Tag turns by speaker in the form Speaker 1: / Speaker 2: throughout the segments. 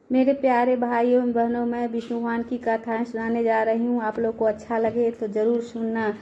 Speaker 1: मेरे प्यारे भाइयों एवं बहनों, मैं विष्णु भगवान की कथाएं सुनाने जा रही हूँ। आप लोग को अच्छा लगे तो ज़रूर सुनना।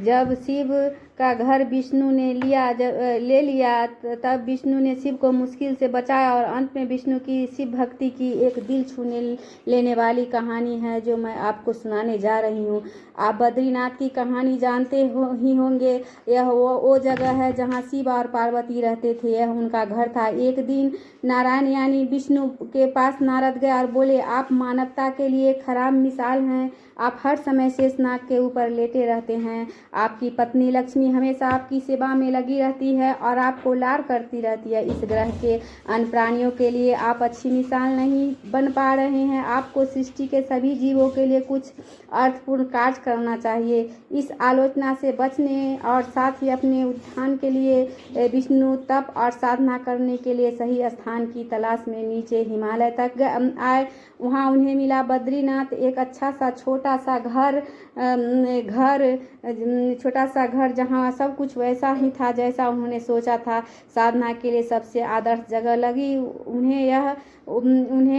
Speaker 1: जब शिव का घर विष्णु ने ले लिया तब विष्णु ने शिव को मुश्किल से बचाया और अंत में विष्णु की शिव भक्ति की एक दिल छूने लेने वाली कहानी है जो मैं आपको सुनाने जा रही हूँ। आप बद्रीनाथ की कहानी जानते ही होंगे। यह वो जगह है जहाँ शिव और पार्वती रहते थे। यह उनका घर था। एक दिन नारायण यानी विष्णु के पास नारद गए और बोले, आप मानवता के लिए खराब मिसाल हैं। आप हर समय शेषनाग के ऊपर लेटे रहते हैं। आपकी पत्नी लक्ष्मी हमेशा आपकी सेवा में लगी रहती है और आपको लाड़ करती रहती है। इस ग्रह के अन्य प्राणियों के लिए आप अच्छी मिसाल नहीं बन पा रहे हैं। आपको सृष्टि के सभी जीवों के लिए कुछ अर्थपूर्ण कार्य करना चाहिए। इस आलोचना से बचने और साथ ही अपने उत्थान के लिए विष्णु तप और साधना करने के लिए सही स्थान की तलाश में नीचे हिमालय तक आए। वहाँ उन्हें मिला बद्रीनाथ, एक अच्छा सा छोटा सा घर जहाँ सब कुछ वैसा ही था जैसा उन्होंने सोचा था। साधना के लिए सबसे आदर्श जगह लगी उन्हें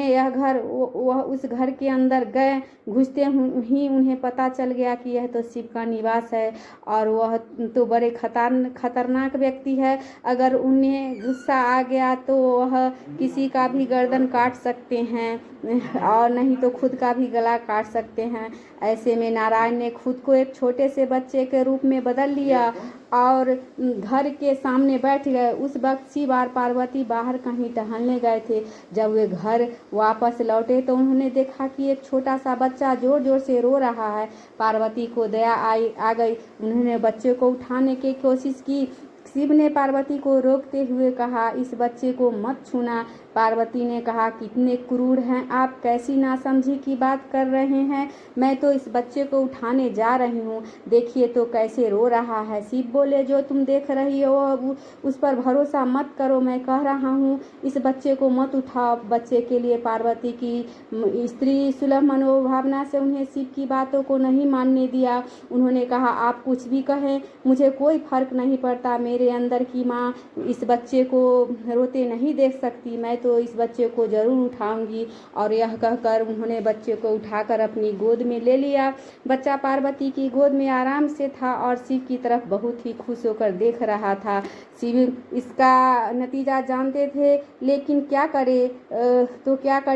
Speaker 1: यह घर। वह उस घर के अंदर गए। घुसते ही उन्हें पता चल गया कि यह तो शिव का निवास है और वह तो बड़े खतरनाक व्यक्ति है। अगर उन्हें गुस्सा आ गया तो वह किसी का भी गर्दन काट सकते हैं और नहीं तो खुद का भी गला काट सकते हैं। ऐसे में नारायण ने खुद को एक छोटे से बच्चे के रूप में बदल लिया और घर के सामने बैठ गए। उस वक्त शिव और पार्वती बाहर कहीं टहलने गए थे। जब वे घर वापस लौटे तो उन्होंने देखा कि एक छोटा सा बच्चा जोर जोर से रो रहा है। पार्वती को दया आ गई। उन्होंने बच्चे को उठाने की कोशिश की। शिव ने पार्वती को रोकते हुए कहा, इस बच्चे को मत छूना। पार्वती ने कहा, कितने क्रूर हैं आप, कैसी नासमझी की बात कर रहे हैं। मैं तो इस बच्चे को उठाने जा रही हूँ, देखिए तो कैसे रो रहा है। शिव बोले, जो तुम देख रही हो उस पर भरोसा मत करो। मैं कह रहा हूँ इस बच्चे को मत उठाओ। बच्चे के लिए पार्वती की स्त्री सुलभ मनोभावना से उन्हें शिव की बातों को नहीं मानने दिया। उन्होंने कहा, आप कुछ भी कहें, मुझे कोई फर्क नहीं पड़ता। मेरे अंदर की माँ इस बच्चे को रोते नहीं देख सकती। मैं तो इस बच्चे को जरूर उठाऊंगी। और यह कहकर उन्होंने बच्चे को उठाकर अपनी गोद में ले लिया। बच्चा पार्वती की गोद में आराम से था और शिव की तरफ बहुत ही खुश होकर देख रहा था। शिव इसका नतीजा जानते थे, लेकिन क्या करे,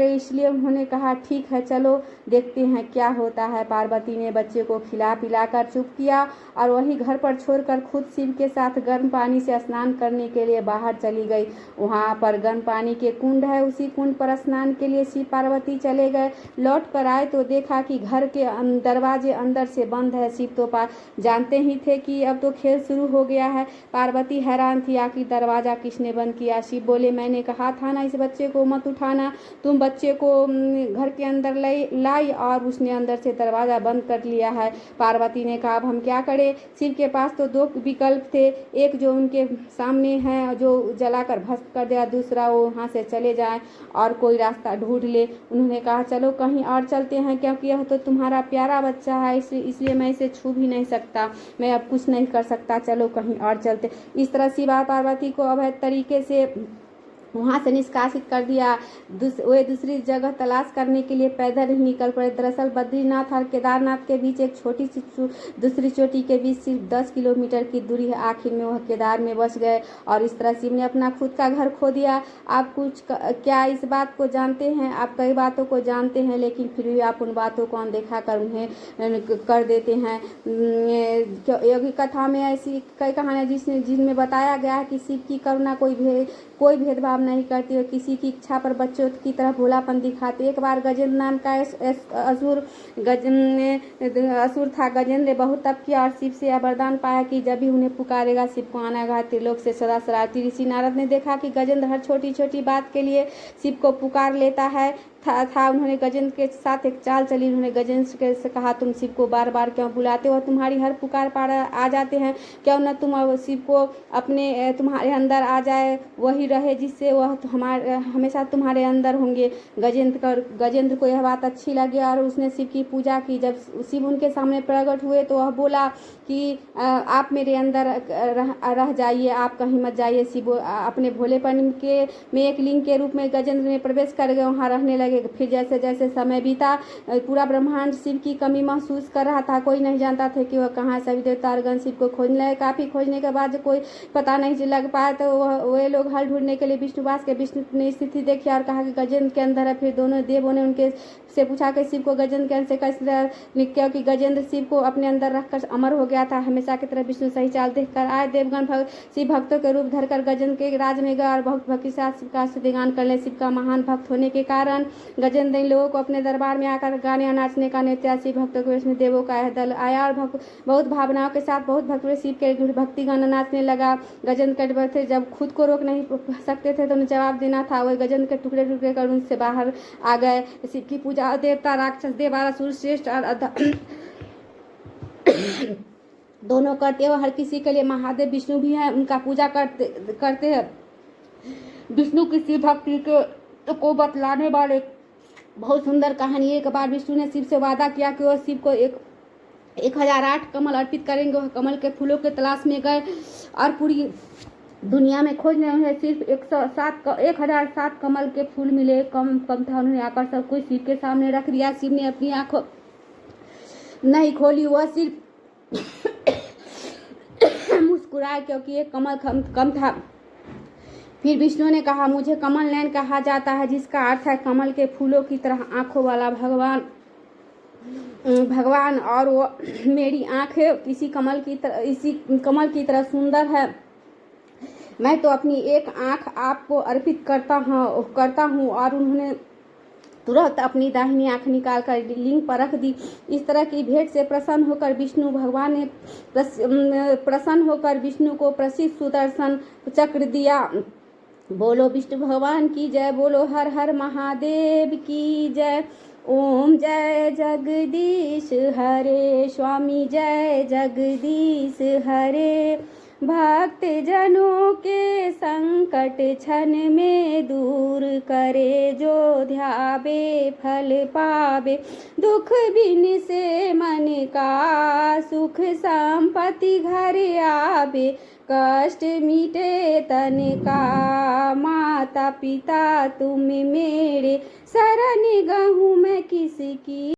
Speaker 1: इसलिए उन्होंने कहा, ठीक है चलो देखते हैं क्या होता है। पार्वती ने बच्चे को खिला पिलाकर चुप किया और वही घर पर छोड़कर खुद शिव के साथ गर्म पानी से स्नान करने के लिए बाहर चली गई। वहाँ पर गर्म पानी के कुंड है, उसी कुंड पर स्नान के लिए शिव पार्वती चले गए। लौट कर आए तो देखा कि घर के दरवाजे अंदर से बंद है। शिव तो जानते ही थे कि अब तो खेल शुरू हो गया है। पार्वती हैरान थी, आखिर दरवाजा किसने बंद किया। शिव बोले, मैंने कहा था ना इस बच्चे को मत उठाना। तुम बच्चे को घर के अंदर लाई और उसने अंदर से दरवाजा बंद कर लिया है। पार्वती ने कहा, अब हम क्या करें। शिव के पास तो दो विकल्प थे, एक जो उनके सामने है जो जलाकर भस्म कर दिया, दूसरा वो वहाँ से चले जाएं और कोई रास्ता ढूंढ ले। उन्होंने कहा, चलो कहीं और चलते हैं, क्योंकि यह तो तुम्हारा प्यारा बच्चा है, इसलिए मैं इसे छू भी नहीं सकता, मैं अब कुछ नहीं कर सकता, चलो कहीं और चलते। इस तरह शिव पार्वती को अवैध तरीके से वहाँ से निष्कासित कर दिया। वे दूसरी जगह तलाश करने के लिए पैदल ही निकल पड़े। दरअसल बद्रीनाथ और केदारनाथ के बीच एक छोटी सी दूसरी चोटी के बीच सिर्फ 10 किलोमीटर की दूरी है। आखिर में वह केदार में बस गए और इस तरह शिव ने अपना खुद का घर खो दिया। आप क्या इस बात को जानते हैं? आप कई बातों को जानते हैं, लेकिन फिर भी आप उन बातों को अनदेखा कर उन्हें कर देते हैं। योगी कथा में ऐसी कई कहानियाँ जिनमें बताया गया है कि शिव की करुणा कोई भेदभाव नहीं करती और किसी की इच्छा पर बच्चों की तरह भोलापन दिखाते। एक बार गजेंद्र नाम का असुर था। गजेंद्र ने बहुत तप किया और शिव से यह वरदान पाया कि जब भी उन्हें पुकारेगा शिव को आना। त्रिलोक से सदा शरारती ऋषि नारद ने देखा कि गजेंद्र हर छोटी छोटी बात के लिए शिव को पुकार लेता था। उन्होंने गजेंद्र के साथ एक चाल चली। उन्होंने गजेंद्र से कहा, तुम शिव को बार बार क्यों बुलाते हो? तुम्हारी हर पुकार पार आ जाते हैं, क्यों न तुम शिव को अपने तुम्हारे अंदर आ जाए, वही रहे जिससे वह हमारे हमेशा तुम्हारे अंदर होंगे। गजेंद्र को यह बात अच्छी लगी और उसने शिव की पूजा की। जब शिव उनके सामने प्रकट हुए तो वह बोला कि आप मेरे अंदर रह जाइए, आप कहीं मत जाइए। शिव अपने भोलेपन के में एक लिंग के रूप में गजेंद्र में प्रवेश कर गए, वहाँ रहने लगे। फिर जैसे जैसे समय बीता, पूरा ब्रह्मांड शिव की कमी महसूस कर रहा था। कोई नहीं जानता था कि वह कहाँ। सभी देवतागण शिव को खोजने लगे। काफ़ी खोजने के बाद कोई पता नहीं लग पाया तो वे लोग हल ढूंढने के लिए विष्णुवास के विष्णु ने स्थिति देखी और कहा कि गजेंद्र के अंदर है। फिर दोनों देवों ने उनके से पूछा कि शिव को गजेंद्र के अंदर से कैसे, क्योंकि गजेंद्र शिव को अपने अंदर रखकर अमर हो गया था। हमेशा की तरह विष्णु सही चाल देखकर आए। देवगण शिव भक्तों के रूप धरकर गजेंद्र के राज में गए और बहुत भक्ति के साथ शिव का स्तुतिगान करने। शिव का महान भक्त होने के कारण गजेंद्र इन लोगों को अपने दरबार में आकर गाने और नाचने का नृत्य। शिव भक्तों के उसमें देवों का यह दल आया और बहुत भावनाओं के साथ बहुत भक्त शिव के भक्ति गाना नाचने लगा। गजेंद्र के थे जब खुद को रोक नहीं सकते थे तो उन्हें जवाब देना था। वह गजेंद्र के टुकड़े टुकड़े कर उनसे बाहर आ गए। शिव की पूजा देवता, राक्षस, देवारा, सूर्य श्रेष्ठ और दोनों करते हुए हर किसी के लिए महादेव विष्णु भी हैं, उनका पूजा करते हैं। विष्णु की शिव भक्ति को बतलाने वाले बहुत सुंदर कहानी। एक बार विष्णु ने शिव से वादा किया कि वह शिव को 1008 कमल अर्पित करेंगे। वह कमल के फूलों के तलाश में गए और पूरी दुनिया में खोजने उन्हें सिर्फ 1007 कमल के फूल मिले। कम था। उन्होंने आकर सब कुछ शिव के सामने रख दिया। शिव ने अपनी आंखों नहीं खोली, वह सिर्फ मुस्कुराए क्योंकि एक कमल कम था। फिर विष्णु ने कहा, मुझे कमल नयन कहा जाता है, जिसका अर्थ है कमल के फूलों की तरह आंखों वाला भगवान और वो मेरी आंखें इसी कमल की तरह सुंदर है। मैं तो अपनी एक आंख आपको अर्पित करता हूँ। और उन्होंने तुरंत अपनी दाहिनी आंख निकाल कर लिंग पर रख दी। इस तरह की भेंट से प्रसन्न होकर विष्णु को प्रसिद्ध सुदर्शन चक्र दिया। बोलो विष्णु भगवान की जय, बोलो हर हर महादेव की जय। ओम जय जगदीश हरे, स्वामी जय जगदीश हरे। भक्त जनों के संकट क्षण में दूर करे, जो ध्यावे फल पावे। दुख बिन से मन का सुख संपत्ति घर आवे, कष्ट मिटे तन का। माता पिता तुम मेरे, शरण गहूँ मैं किसकी।